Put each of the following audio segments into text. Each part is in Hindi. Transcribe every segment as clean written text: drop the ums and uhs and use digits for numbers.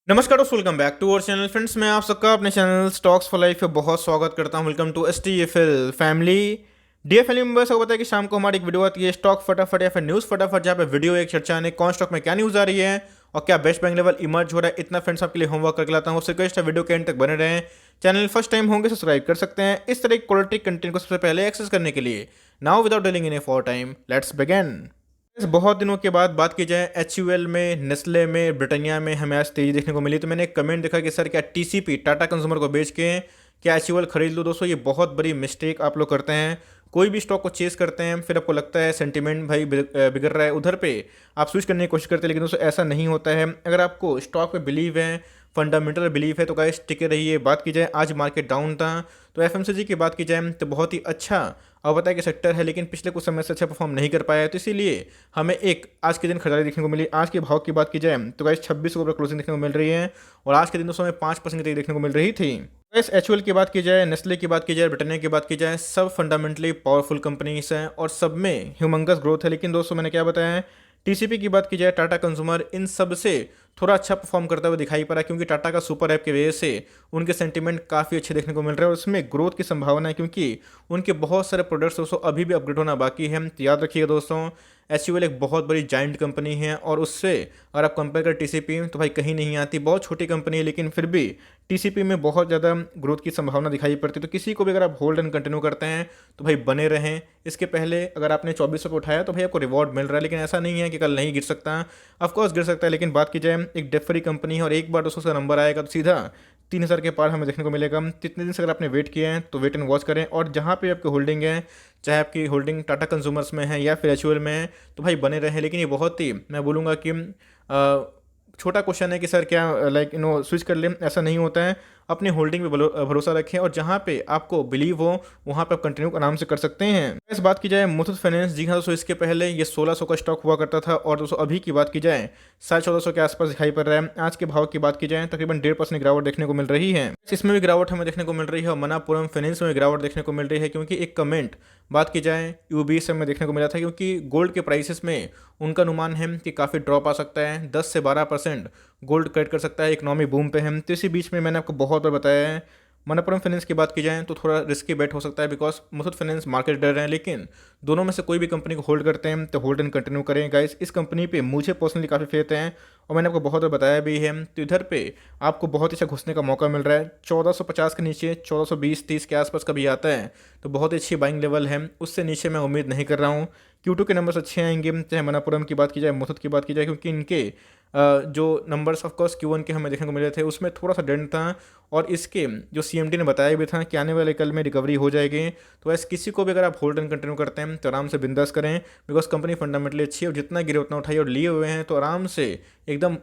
नमस्कार दोस्तों, welcome back to our channel. Friends, मैं आप सबका अपने चैनल स्टॉक्स फॉर लाइफ पे बहुत स्वागत करता हूं। Welcome to STFL family. Dear family members, आपको पता है कि शाम को हमारी एक वीडियो आती है स्टॉक फटाफट या फिर न्यूज़ फटाफट, जहाँ पे वीडियो एक चर्चा ने कौन स्टॉक में क्या न्यूज़ आ रही है और क्या बेस्ट बैंक लेवल इमर्ज हो रहा है। इतना फ्रेंड्स आपके लिए होमवर्क करके लाता हूँ। उससे रिक्वेस्ट है वीडियो के एंड तक बने रहें। चैनल फर्स्ट टाइम होंगे सब्सक्राइब कर सकते हैं इस तरह की क्वालिटी कंटेंट को सबसे पहले एक्सेस करने के लिए। Now without dealing in A for time, let's begin. इस बहुत दिनों के बाद बात की जाए HUL में, नेस्ले में, ब्रिटानिया में हमें आज तेजी देखने को मिली। तो मैंने एक कमेंट देखा कि सर क्या TCP टाटा कंज्यूमर को बेच के क्या HUL खरीद लो। दोस्तों, ये बहुत बड़ी मिस्टेक आप लोग करते हैं। कोई भी स्टॉक को चेस करते हैं, फिर आपको लगता है सेंटीमेंट भाई बिगड़ रहा है, उधर पे आप स्विच करने की कोशिश करते हैं। लेकिन दोस्तों ऐसा नहीं होता है। अगर आपको स्टॉक पे बिलीव है, फंडामेंटल बिलीव है, तो गाइस टिके रहिए। बात की जाए आज मार्केट डाउन था, तो FMCG की बात की जाए तो बहुत ही अच्छा और बताया कि सेक्टर है, लेकिन पिछले कुछ समय से अच्छा परफॉर्म नहीं कर पाया है। तो इसीलिए हमें एक आज के दिन खरीदारी देखने को मिली। आज के भाव की बात की जाए तो गाइस 26 रुपये क्लोजिंग देखने को मिल रही है और आज के दिन दोस्तों में 5% की तेजी देखने को मिल रही थी। गाइस HUL की बात की जाए, नेस्ले की बात की जाए, ब्रिटानिया की बात की जाए, सब फंडामेंटली पावरफुल कंपनीज हैं और सब में ह्यूमंगस ग्रोथ है। लेकिन दोस्तों मैंने क्या बताया है, TCP की बात की जाए, टाटा कंज्यूमर, इन सब से थोड़ा अच्छा परफॉर्म करता हुआ दिखाई पड़ा, क्योंकि टाटा का सुपर ऐप की वजह से उनके सेंटीमेंट काफ़ी अच्छे देखने को मिल रहे हैं और उसमें ग्रोथ की संभावना है, क्योंकि उनके बहुत सारे प्रोडक्ट्स दोस्तों अभी भी अपग्रेड होना बाकी है। तो याद रखिएगा दोस्तों, HUL एक बहुत बड़ी जाइंट कंपनी है और उससे अगर आप कंपेयर करें TCP तो भाई कहीं नहीं आती। बहुत छोटी कंपनी है, लेकिन फिर भी TCP में बहुत ज़्यादा ग्रोथ की संभावना दिखाई पड़ती है। तो किसी को भी अगर आप होल्ड एंड कंटिन्यू करते हैं तो भाई बने रहें। इसके पहले अगर आपने 2400 पे उठाया तो भाई आपको रिवॉर्ड मिल रहा है, लेकिन ऐसा नहीं है कि कल नहीं गिर सकता। ऑफकोर्स गिर सकता है, लेकिन बात की जाए एक डेट फ्री कंपनी है और एक बार दोस्तों उसका नंबर आएगा तो सीधा 3000 के पार हमें देखने को मिलेगा। कितने दिन से अगर आपने वेट किया है तो वेट एंड वॉच करें। और जहाँ पे आपकी होल्डिंग है, चाहे आपकी होल्डिंग टाटा कंज्यूमर्स में है या फिर HUL में है, तो भाई बने रहे। लेकिन ये बहुत ही मैं बोलूँगा कि छोटा क्वेश्चन है कि सर क्या लाइक स्विच कर लें, ऐसा नहीं होता है। अपनी होल्डिंग पे भरोसा रखें और जहाँ पे आपको बिलीव हो वहाँ पे आप कंटिन्यू आराम से कर सकते हैं। इस बात की जाए मुथूट फाइनेंस, जी हाँ दोस्तों, इसके पहले ये 1600 का स्टॉक हुआ करता था और दोस्तों अभी की बात की जाए 1450 के आसपास दिखाई पड़ रहा है। आज के भाव की बात की जाए तकरीबन 1.5% गिरावट देखने को मिल रही है। इसमें भी गिरावट हमें देखने को मिल रही है और मनापुरम फाइनेंस में भी गिरावट देखने को मिल रही है, क्योंकि एक कमेंट बात की जाए UBS में देखने को मिला था, क्योंकि गोल्ड के प्राइसेस में उनका अनुमान है कि काफ़ी ड्रॉप आ सकता है। 10 से 12% गोल्ड कट कर सकता है, इकोनॉमी बूम पे है। तो इसी बीच में मैंने आपको बहुत बार बताया है, मनप्पुरम फाइनेंस की बात की जाए तो थोड़ा रिस्की बेट हो सकता है, बिकॉज मुथूट फाइनेंस मार्केट डर रहे हैं। लेकिन दोनों में से कोई भी कंपनी को होल्ड करते हैं तो होल्ड एंड कंटिन्यू करें गाइस। इस कंपनी पे मुझे पर्सनली काफ़ी फेथ है और मैंने आपको बहुत बार बताया भी है। तो इधर पे आपको बहुत अच्छा घुसने का मौका मिल रहा है। 1450 के नीचे 1420-30 के आसपास कभी आता है तो बहुत ही अच्छी बाइंग लेवल है। उससे नीचे मैं उम्मीद नहीं कर रहा हूँ। Q2 के नंबर्स अच्छे आएंगे, चाहे मनप्पुरम की बात की जाए, मुथूट की बात की जाए, क्योंकि इनके जो नंबर्स ऑफ कोर्स Q1 के हमें देखने को मिले थे उसमें थोड़ा सा डेंट था और इसके जो CMD ने बताया भी था कि आने वाले कल में रिकवरी हो जाएगी। तो ऐसे किसी को भी अगर आप होल्ड एंड कंटिन्यू करते हैं तो आराम से बिंदास करें, बिकॉज कंपनी फंडामेंटली अच्छी है और जितना गिरे उतना उठाइए और लिए हुए हैं तो आराम से एकदम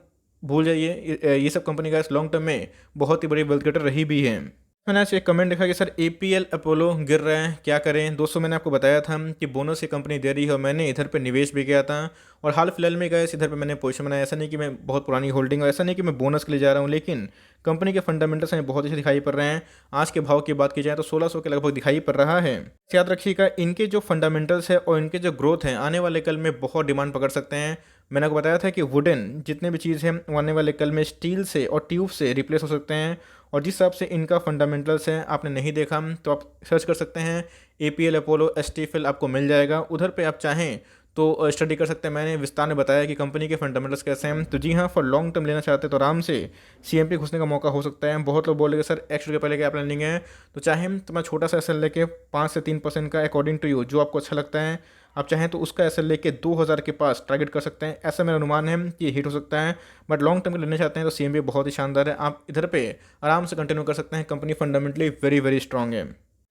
भूल जाइए। ये सब कंपनी का लॉन्ग टर्म में बहुत ही बड़ी वेल्थ क्रिएटर रही भी है। मैंने आज एक कमेंट देखा कि सर APL अपोलो गिर रहा है, क्या करें। दोस्तों मैंने आपको बताया था कि बोनस ये कंपनी दे रही है और मैंने इधर पे निवेश भी किया था और हाल फिलहाल में गए इधर पे मैंने पोजीशन बनाया। ऐसा नहीं कि मैं बहुत पुरानी होल्डिंग और ऐसा नहीं कि मैं बोनस के लिए जा रहा हूँ, लेकिन कंपनी के फंडामेंटल्स हमें बहुत अच्छे दिखाई पड़ रहे हैं। आज के भाव की बात की जाए तो 1600 के लगभग दिखाई पड़ रहा है। याद रखिएगा, इनके जो फंडामेंटल्स है और इनके जो ग्रोथ है आने वाले कल में बहुत डिमांड पकड़ सकते हैं। मैंने आपको बताया था कि वुडन जितने भी चीज़ है वो आने वाले कल में स्टील से और ट्यूब से रिप्लेस हो सकते हैं। और जिस हिसाब से इनका फंडामेंटल्स है, आपने नहीं देखा तो आप सर्च कर सकते हैं APL अपोलो STFL, आपको मिल जाएगा। उधर पे आप चाहें तो स्टडी कर सकते हैं। मैंने विस्तार में बताया कि कंपनी के फंडामेंटल्स कैसे हैं। तो जी हाँ, फॉर लॉन्ग टर्म लेना चाहते हैं तो आराम से CMP घुसने का मौका हो सकता है। बहुत लोग बोलेंगे सर एक्स के पहले क्या प्लानिंग है, तो चाहें तो मैं छोटा सा SL लेके 5 से 3% का अकॉर्डिंग टू यू जो आपको अच्छा लगता है, आप चाहें तो उसका SL लेके 2000 के पास टारगेट कर सकते हैं। ऐसा मेरा अनुमान है कि हिट हो सकता है। बट लॉन्ग टर्म के लेना चाहते हैं तो CMP बहुत ही शानदार है, आप इधर पे आराम से कंटिन्यू कर सकते हैं। Company fundamentally very very strong है।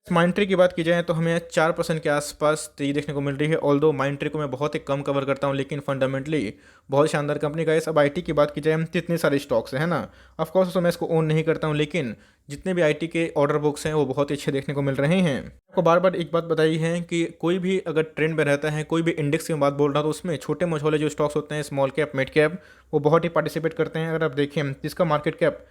माइंट्री की बात की जाए तो हमें 4% के आसपास तेजी देखने को मिल रही है। ऑल्दो माइंट्री को मैं बहुत ही कम कवर करता हूं, लेकिन फंडामेंटली बहुत शानदार कंपनी का। इस अब IT की बात की जाए तो इतने सारे स्टॉक्स है ना, ऑफकोर्स मैं इसको ओन नहीं करता हूं, लेकिन जितने भी IT के ऑर्डर बुक्स हैं वो बहुत ही अच्छे देखने को मिल रहे हैं। आपको बार बार एक बात बताई है कि कोई भी अगर ट्रेंड में रहता है, कोई भी इंडेक्स की बात बोल रहा हूँ, तो उसमें छोटे मझोले जो स्टॉक्स होते हैं, स्मॉल कैप मिड कैप, वो बहुत ही पार्टिसिपेट करते हैं। अगर आप देखें जिसका मार्केट कैप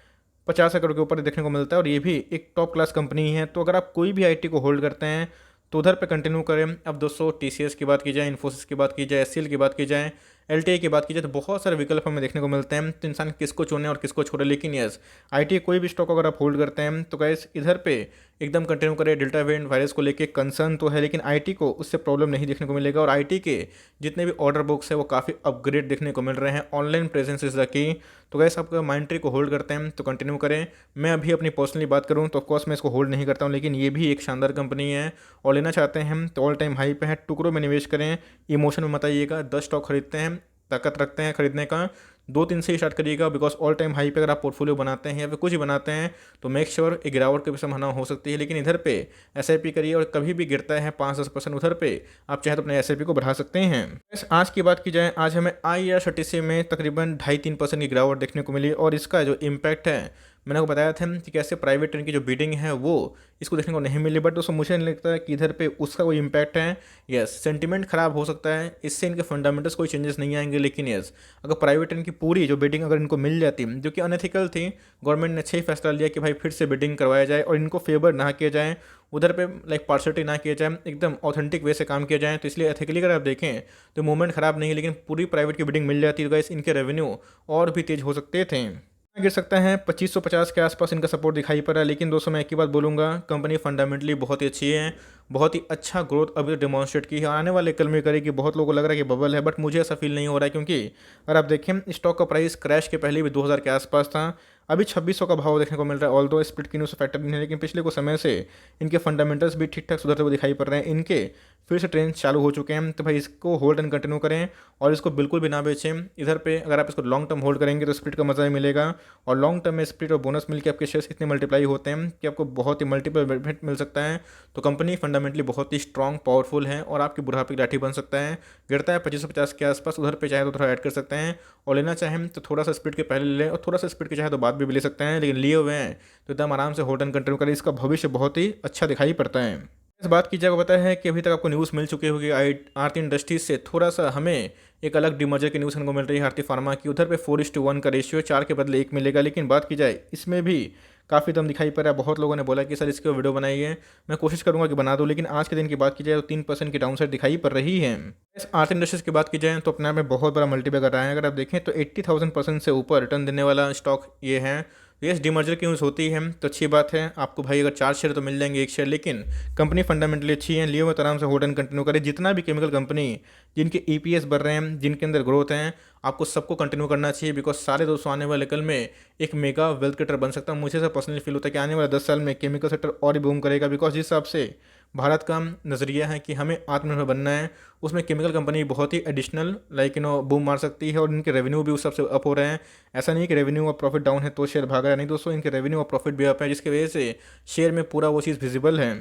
50 करोड़ के ऊपर देखने को मिलता है और ये भी एक टॉप क्लास कंपनी है। तो अगर आप कोई भी IT को होल्ड करते हैं तो उधर पे कंटिन्यू करें। अब दोस्तों TCS की बात की जाए, इन्फोसिस की बात की जाए, SCL की बात की जाए, एलटीआई की बात की जाए तो बहुत सारे विकल्प हमें देखने को मिलते हैं, तो इंसान किसको चुने और किसको छोड़े। लेकिन यस, आईटी कोई भी स्टॉक अगर आप होल्ड करते हैं तो गाइस इधर पे एकदम कंटिन्यू करें। डेल्टा वेरिएंट वायरस को लेके कंसर्न तो है, लेकिन आईटी को उससे प्रॉब्लम नहीं देखने को मिलेगा। और आईटी के जितने भी ऑर्डर बुक्स है वो काफ़ी अपग्रेड देखने को मिल रहे हैं। Online presence is the key. तो गाइस आप माइंट्री को होल्ड करते हैं तो कंटिन्यू करें। मैं अभी अपनी पर्सनली बात करूं तो ऑफकोर्स मैं इसको होल्ड नहीं करता हूं, लेकिन ये भी एक शानदार कंपनी है और लेना चाहते हैं हम तो ऑल टाइम हाई पे है। टुकड़ों में निवेश करें, इमोशन में मत आइएगा। 10 स्टॉक खरीदते हैं, ताकत रखते हैं खरीदने का, 2-3 से ही स्टार्ट करिएगा। बिकॉज ऑल टाइम हाई पे अगर आप पोर्टफोलियो बनाते हैं या फिर कुछ ही बनाते हैं तो मेक श्योर एक गिरावट की संभावना हो सकती है। लेकिन इधर पे एसआईपी करिए और कभी भी गिरता है 5-10% उधर पे आप चाहे तो अपने एसआईपी को बढ़ा सकते हैं। आज की बात की जाए, आज हमें IRCTC में तकरीबन 2.5-3% की गिरावट देखने को मिली। और इसका जो इम्पैक्ट है, मैंने आपको बताया था कि कैसे प्राइवेट ट्रेन की जो बिडिंग है वो इसको देखने को नहीं मिली। बट दोस्तों मुझे नहीं लगता कि इधर पे उसका कोई इम्पैक्ट है। यस, सेंटीमेंट खराब हो सकता है, इससे इनके फंडामेंटल्स कोई चेंजेस नहीं आएंगे। लेकिन यस, अगर प्राइवेट ट्रेन की पूरी जो बिडिंग अगर इनको मिल जाती, जो कि अनएथिकल थी, गवर्नमेंट ने अच्छा ही फैसला लिया कि भाई फिर से बिडिंग करवाया जाए और इनको फेवर ना किया जाए, उधर पे लाइक पार्शलिटी ना किया जाए, एकदम ऑथेंटिक वे से काम किया जाए। तो इसलिए एथिकली अगर आप देखें तो मूवमेंट खराब नहीं है, लेकिन पूरी प्राइवेट की बिडिंग मिल जाती है तो गाइस इनके रेवेन्यू और भी तेज हो सकते थे। गिर सकता है 2550 के आसपास इनका सपोर्ट दिखाई पड़ रहा है। लेकिन दोस्तों मैं एक ही बात बोलूँगा, कंपनी फंडामेंटली बहुत ही अच्छी है, बहुत ही अच्छा ग्रोथ अभी डिमॉन्स्ट्रेट की है, आने वाले कल में करेगी। बहुत लोगों को लग रहा है कि बबल है, बट मुझे ऐसा फील नहीं हो रहा है, क्योंकि अगर आप देखें स्टॉक का प्राइस क्रैश के पहले भी 2000 के आसपास था, अभी 2600 का भाव देखने को मिल रहा है। ऑल्दो स्प्लिट की न्यूज़ फैक्टर नहीं है, लेकिन पिछले कुछ समय से इनके फंडामेंटल्स भी ठीक ठाक सुधरते हुए दिखाई पड़ रहे हैं। इनके फिर से ट्रेंड चालू हो चुके हैं, तो भाई इसको होल्ड एंड कंटिन्यू करें और इसको बिल्कुल भी ना बेचें। इधर पे अगर आप इसको लॉन्ग टर्म होल्ड करेंगे तो स्प्लिट का मजा ही मिलेगा, और लॉन्ग टर्म में स्प्लिट और बोनस मिलकर आपके शेयर्स इतने मल्टीप्लाई होते हैं कि आपको बहुत ही मल्टीपल बेनिफिट मिल सकता है। तो कंपनी फंडामेंटली बहुत ही स्ट्रॉन्ग पावरफुल है और आपकी बुढ़ापे की लाठी बन सकता है। गिरता है 2550 के आसपास, उधर पे चाहे तो थोड़ा ऐड कर सकते हैं, और लेना चाहें तो थोड़ा सा स्प्लिट के पहले ले लें और थोड़ा सा स्प्लिट के चाहे तो बाद भी ले सकते हैं। लेकिन लिए हुए हैं तो एकदम आराम से होल्ड एंड कंटिन्यू करें, इसका भविष्य बहुत ही अच्छा दिखाई पड़ता है। इस बात की जगह पता है कि अभी तक आपको न्यूज़ मिल चुकी होगी आरती इंडस्ट्रीज से, थोड़ा सा हमें एक अलग डीमर्जर की न्यूज़ हमको मिल रही है आरती फार्मा की। उधर पे 4:1 का रेशियो, 4 के बदले 1 मिलेगा। लेकिन बात की जाए इसमें भी काफ़ी दम दिखाई पड़ रहा है। बहुत लोगों ने बोला कि सर इसकी वीडियो बनाइए, मैं कोशिश करूंगा कि बना दूं, लेकिन आज के दिन की बात की जाए तो 3% की डाउनसाइड दिखाई पड़ रही है। इस आरती इंडस्ट्रीज की बात की जाए तो अपने आप में बहुत बड़ा मल्टीबैगर रहा है। अगर आप देखें तो 80,000% से ऊपर रिटर्न देने वाला स्टॉक ये है। यस, डीमर्जर की न्यूज़ होती है तो अच्छी बात है, आपको भाई अगर 4 शेयर तो मिल जाएंगे 1 शेयर, लेकिन कंपनी फंडामेंटली अच्छी है। लिए हुए आराम से होल्ड एंड कंटिन्यू करें। जितना भी केमिकल कंपनी जिनके EPS बढ़ रहे हैं, जिनके अंदर ग्रोथ हैं, आपको सबको कंटिन्यू करना चाहिए। बिकॉज सारे दोस्तों आने वाले कल में एक मेगा वेल्थ क्रिएटर बन सकता है। मुझे ऐसा पर्सनली फील होता है कि आने वाले 10 साल में केमिकल सेक्टर और ही बूम करेगा। बिकॉज जिस हिसाब से भारत का नज़रिया है कि हमें आत्मनिर्भर बनना है, उसमें केमिकल कंपनी बहुत ही एडिशनल लाइक बूम मार सकती है, और इनके रेवेन्यू भी उस हिसाब से अप हो रहे हैं। ऐसा नहीं कि रेवेन्यू और प्रॉफिट डाउन है तो शेयर भाग रहा है, नहीं दोस्तों, इनके रेवेन्यू और प्रॉफिट भी अप है, जिसकी वजह से शेयर में पूरा वो चीज़ विजिबल है।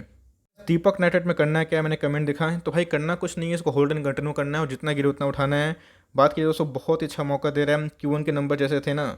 दीपक नाइट्रेट में करना है क्या, मैंने कमेंट देखा है, तो भाई करना कुछ नहीं है, इसको होल्ड एंड कंटिन्यू करना है और जितना गिरे उतना उठाना है। बात की दोस्तों बहुत ही अच्छा मौका दे रहा है। Q1 के नंबर जैसे थे ना,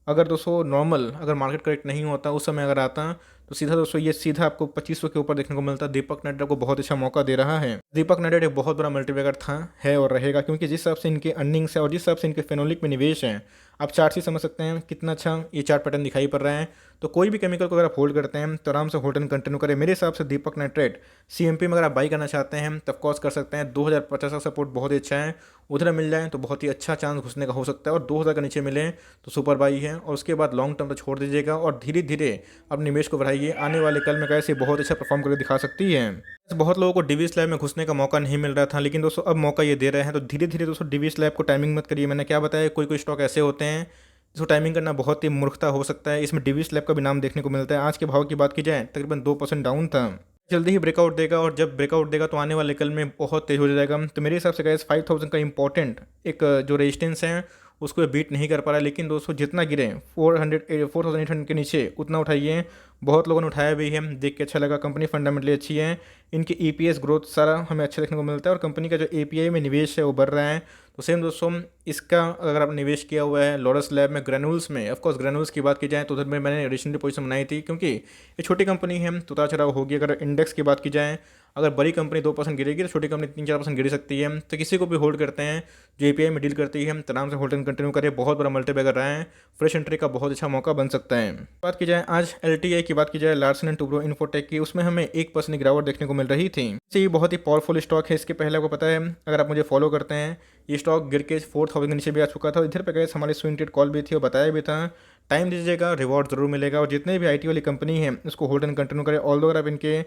अगर दोस्तों नॉर्मल अगर मार्केट करेक्ट नहीं होता उस समय अगर आता तो सीधा दोस्तों ये सीधा आपको 2500 के ऊपर देखने को मिलता। दीपक नाइट्रेट को बहुत अच्छा मौका दे रहा है। दीपक नाइट्रेट एक बहुत बड़ा मल्टीबैगर था, है और रहेगा, क्योंकि जिस हिसाब से इनके अर्निंग्स है और जिस हिसाब से इनके फेनोलिक में निवेश है, आप चार्ट से समझ सकते हैं कितना अच्छा ये चार्ट पैटर्न दिखाई पड़ रहा है। तो कोई भी केमिकल को अगर आप होल्ड करते हैं तो आराम से होल्ड एंड कंटिन्यू करें। मेरे हिसाब से दीपक नाइट्रेट CMP में अगर आप बाई करना चाहते हैं तब कॉस्ट कर सकते हैं। 2050 का सपोर्ट बहुत ही अच्छा है, उधर मिल जाए तो बहुत ही अच्छा चांस घुसने का हो सकता है, और 2000 के नीचे मिले तो सुपर बाई है। और उसके बाद लॉन्ग टर्म तो छोड़ दीजिएगा और धीरे धीरे अपने निवेश को बढ़ाइए। आने वाले कल में कैसे बहुत अच्छा परफॉर्म करके दिखा सकती है। बहुत लोगों को डीवी स्लैब में घुसने का मौका नहीं मिल रहा था, लेकिन दोस्तों अब मौका ये दे रहे हैं। तो धीरे धीरे दोस्तों डीवी स्लैब को टाइमिंग मत करिए। मैंने क्या बताया, कोई कोई स्टॉक ऐसे होते हैं जिसको टाइमिंग करना बहुत ही मूर्खता हो सकता है। इसमें डीवी स्लैब का भी नाम देखने को मिलता है। आज के भाव की बात की जाए तकरीबन 2% डाउन था, जल्दी ही ब्रेकआउट देगा, और जब ब्रेकआउट देगा तो आने वाले कल में बहुत तेज हो जाएगा। तो मेरे हिसाब से गाइस 5000 का इंपॉर्टेंट एक जो रेजिस्टेंस है उसको बीट नहीं कर पा रहा है। लेकिन दोस्तों जितना गिरे 4800 के नीचे उतना उठाइए। बहुत लोगों ने उठाया भी है, देख के अच्छा लगा। कंपनी फंडामेंटली अच्छी है, इनकी EPS ग्रोथ सारा हमें अच्छा देखने को मिलता है, और कंपनी का जो API में निवेश है वो बढ़ रहा है। तो सेम दोस्तों इसका अगर आप निवेश किया हुआ है लोरस लैब में ग्रेनुल्स में, ऑफकोर्स ग्रेनुल्स की बात की जाए तो उधर में मैंने रिसेंटली पोजीशन बनाई थी, क्योंकि ये छोटी कंपनी है तो उतार चढ़ाव होगी। अगर इंडेक्स की बात की जाए, अगर बड़ी कंपनी 2% गिरेगी तो छोटी कंपनी 3-4% गिर सकती है। तो किसी को भी होल्ड करते हैं जो API में डील करती है, तो आराम से होल्ड एंड कंटिन्यू करें। बहुत बड़ा मल्टीबैगर रहा है, फ्रेश एंट्री का बहुत अच्छा मौका बन सकता है। बात की जाए आज LTI की बात की जाए, लार्सन एंड टुब्रो इन्फोटेक की, उसमें हमें 1% गिरावट देखने को मिल रही थी। ये बहुत ही पावरफुल स्टॉक है। इसके पहले आपको पता है, अगर आप मुझे फॉलो करते हैं ये स्टॉक गिर के 4000 के नीचे भी आ चुका था। इधर पे गए हमारी स्विंग ट्रेड कॉल भी थी और बताया भी था टाइम दीजिएगा, रिवॉर्ड जरूर मिलेगा। और जितने भी आईटी वाली कंपनी है उसको होल्ड एंड कंटिन्यू करें। ऑल अगर आप इनके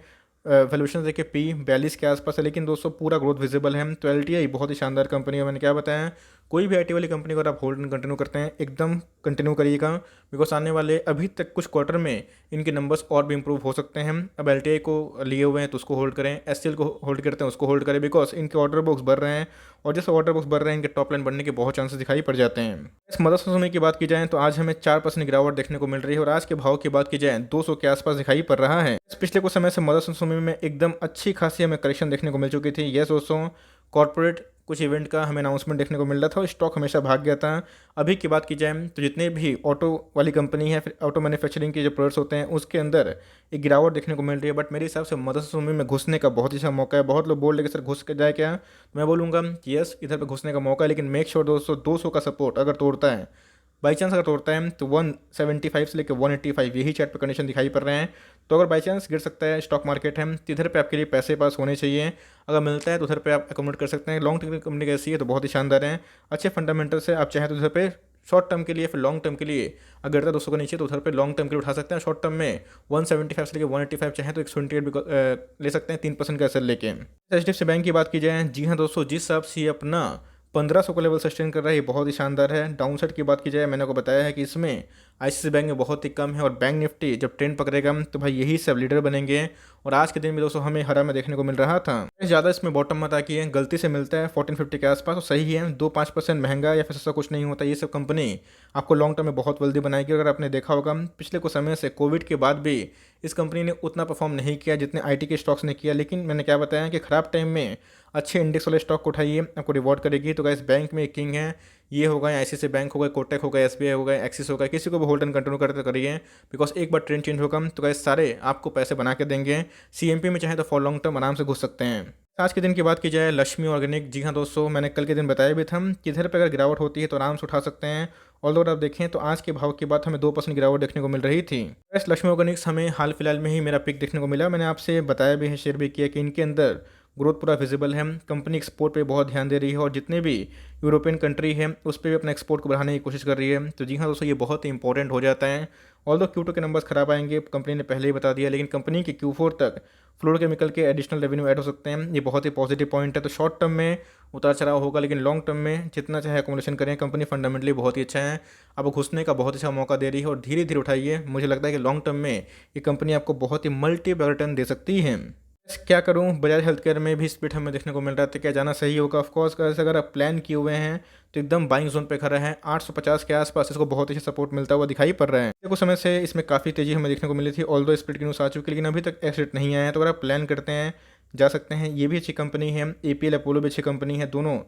वैल्यूएशन देखिए P42 के आसपास है, लेकिन दोस्तों पूरा ग्रोथ विजिबल है। तो LTI बहुत ही शानदार कंपनी है। मैंने क्या बताया, कोई भी आईटी वाली कंपनी को अगर आप होल्ड एंड कंटिन्यू करते हैं एकदम कंटिन्यू करिएगा, बिकॉज आने वाले अभी तक कुछ क्वार्टर में इनके नंबर्स और भी इंप्रूव हो सकते हैं। अब LTI को लिए हुए हैं तो उसको होल्ड करें, SCL को होल्ड करते हैं उसको होल्ड करें, बिकॉज इनके ऑर्डर बुक्स बढ़ रहे हैं और जैसे ऑर्डर बुक्स बढ़ रहे हैं इनके टॉप लाइन बढ़ने के बहुत चांसेस दिखाई पड़ जाते हैं। इस मदरसा समय की बात की जाए तो आज हमें 4% गिरावट देखने को मिल रही है और आज के भाव की बात की जाए 200 के आसपास दिखाई पड़ रहा है। पिछले कुछ समय से मदरसा समय में एकदम अच्छी खासी हमें करेक्शन देखने को मिल चुकी थी। यस दोस्तों, कॉर्पोरेट कुछ इवेंट का हमें अनाउंसमेंट देखने को मिल रहा था और स्टॉक हमेशा भाग गया था। अभी की बात की जाए तो जितने भी ऑटो वाली कंपनी है, फिर ऑटो मैन्युफैक्चरिंग के जो प्रोडक्ट्स होते हैं उसके अंदर एक गिरावट देखने को मिल रही है। बट मेरे हिसाब से मदरसा समय में घुसने का बहुत ही अच्छा मौका है। बहुत लोग बोल रहे कि सर घुस के जाए क्या, तो मैं बोलूँगा कि यस इधर पर घुसने का मौका है, लेकिन मेक श्योर दोस्तों 200 का सपोर्ट अगर तोड़ता है, बाई चांस अगर तोड़ता है तो 175 से लेकर 185 यही चार्ट पर कंडीशन दिखाई पड़ रहे हैं। तो अगर बाई चांस गिर सकता है, स्टॉक मार्केट है तो इधर पे आपके लिए पैसे पास होने चाहिए। अगर मिलता है तो उधर पे आप अकोमोडेट कर सकते हैं। लॉन्ग टर्म की कंपनी कैसी है तो बहुत ही शानदार है, अच्छे फंडामेंटल से। आप चाहें तो उधर पे शॉर्ट टर्म के लिए, फिर लॉन्ग टर्म के लिए अगर गिरता है 200 के नीचे तो उधर पे लॉन्ग टर्म के लिए उठा सकते हैं। शॉर्ट टर्म में 175 से लेकर 185 चाहें तो 128 भी ले सकते हैं 3% का एसएल लेके। HDFC बैंक की बात की जाए, जी हाँ दोस्तों, जिस हिसाब से अपना 1500 का लेवल सस्टेन कर रहा है ये बहुत ही शानदार है। डाउन साइड की बात की जाए, मैंने को बताया है कि इसमें ICICI बैंक में बहुत ही कम है और बैंक निफ्टी जब ट्रेंड पकड़ेगा तो भाई यही सब लीडर बनेंगे। और आज के दिन में दोस्तों हमें हरा में देखने को मिल रहा था। ज़्यादा इसमें बॉटम मत आकी है, गलती से मिलता है 1450 के आसपास तो सही है। 2-5% महंगा या फिर ऐसा कुछ नहीं होता। ये सब कंपनी आपको लॉन्ग टर्म में बहुत वेल्दी बनाएगी। अगर आपने देखा होगा पिछले कुछ समय से कोविड के बाद भी इस कंपनी ने उतना परफॉर्म नहीं किया जितने IT के स्टॉक्स ने किया। लेकिन मैंने क्या बताया कि ख़राब टाइम में अच्छे इंडेक्स वाले स्टॉक को उठाइए, आपको रिवॉर्ड करेगी। तो गाइस बैंक में किंग है, ये होगा ICICI बैंक होगा, कोटक होगा, SBI होगा, एक्सिस होगा, किसी को भी होल्ड एंड कंटिन्यू करते करिए, बिकॉज एक बार ट्रेंड चेंज होगा तो गाइस सारे आपको पैसे बना के देंगे। CMP में चाहे तो फॉर लॉन्ग टर्म आराम से घुस सकते हैं। आज के दिन की बात की जाए, लक्ष्मी ऑर्गेनिक, जी हाँ दोस्तों, मैंने कल के दिन बताया भी था कि इधर पर अगर गिरावट होती है तो आराम से उठा सकते हैं। और अगर आप देखें तो आज के भाव की बात हमें 2% गिरावट देखने को मिल रही थी। इस लक्ष्मी ऑर्गेनिक्स हमें हाल फिलहाल में ही मेरा पिक देखने को मिला। मैंने आपसे बताया भी है, शेयर भी किया कि इनके अंदर ग्रोथ पूरा विजिबल है। कंपनी एक्सपोर्ट पे बहुत ध्यान दे रही है और जितने भी यूरोपियन कंट्री है उस पर भी अपना एक्सपोर्ट को बढ़ाने की कोशिश कर रही है। तो जी हाँ दोस्तों, ये बहुत ही इंपॉर्टेंट हो जाता है। ऑल्दो Q2 के नंबर्स खराब आएंगे, कंपनी ने पहले ही बता दिया, लेकिन कंपनी के Q4 तक फ्लोरोकेमिकल के एडिशनल रेवेन्यू ऐड हो सकते हैं। ये बहुत ही पॉजिटिव पॉइंट है। तो शॉर्ट टर्म में उतार चढ़ाव होगा, लेकिन लॉन्ग टर्म में जितना चाहे अकोमोडेशन करें, कंपनी फंडामेंटली बहुत ही अच्छा है। अब घुसने का बहुत अच्छा मौका दे रही है और धीरे धीरे उठाइए। मुझे लगता है कि लॉन्ग टर्म में ये कंपनी आपको बहुत ही मल्टीपल रिटर्न दे सकती है। क्या करूं, बजाज हेल्थ केयर में भी स्प्लिट हमें देखने को मिल रहा था, क्या जाना सही होगा? ऑफकोर्स अगर आप प्लान किए हुए हैं तो एकदम बाइंग जोन पे खड़ा है। 850 के आसपास इसको बहुत ही सपोर्ट मिलता हुआ दिखाई पड़ रहा है। कुछ समय से इसमें काफ़ी तेजी हमें देखने को मिली थी, ऑल्दो स्प्लिट की न्यूज़ आ चुकी है, लेकिन अभी तक एग्जिट नहीं आया है। तो अगर आप प्लान करते हैं जा सकते हैं। ये भी अच्छी कंपनी है, APL अपोलो भी अच्छी कंपनी है, दोनों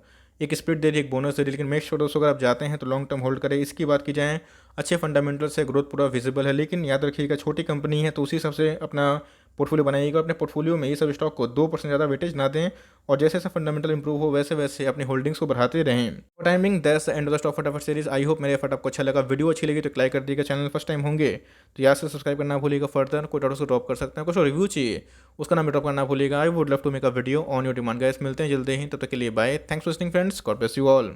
एक स्प्लिट दे रही है, एक बोनस दे रही है। लेकिन मेक श्योर दोस्तों अगर आप जाते हैं तो लॉन्ग टर्म होल्ड करें। इसकी बात की जाए, अच्छे फंडामेंटल से ग्रोथ पूरा विजिबल है, लेकिन याद रखिएगा छोटी कंपनी है तो उसी हिसाब से अपना पोर्टफोलियो बनाइएगा। अपने पोर्टफोलियो में ये सब स्टॉक को 2% ज़्यादा वेटेज ना दें और जैसे जैसे फंडामेंटल इंप्रूव हो वैसे वैसे अपनी होल्डिंग्स को बढ़ाते रहें। Timing that's the end of the stock फटाफट सीरीज। आई होप मेरे एफर्ट आपको अच्छा लगा। वीडियो अच्छी लगी तो लाइक कर दीजिएगा। चैनल फर्स्ट टाइम होंगे तो यहाँ से सब्सक्राइब करना भूलिएगा। फर्दर कोई डाउट उसको ड्रॉप कर सकते हैं, कुछ रिव्यू चाहिए उसका नाम ड्रॉप करना भूलिएगा। I would love to make a video on your demand. Guys मिलते हैं जल्दी ही, तब तक के लिए bye. Thanks for listening friends, God bless you all.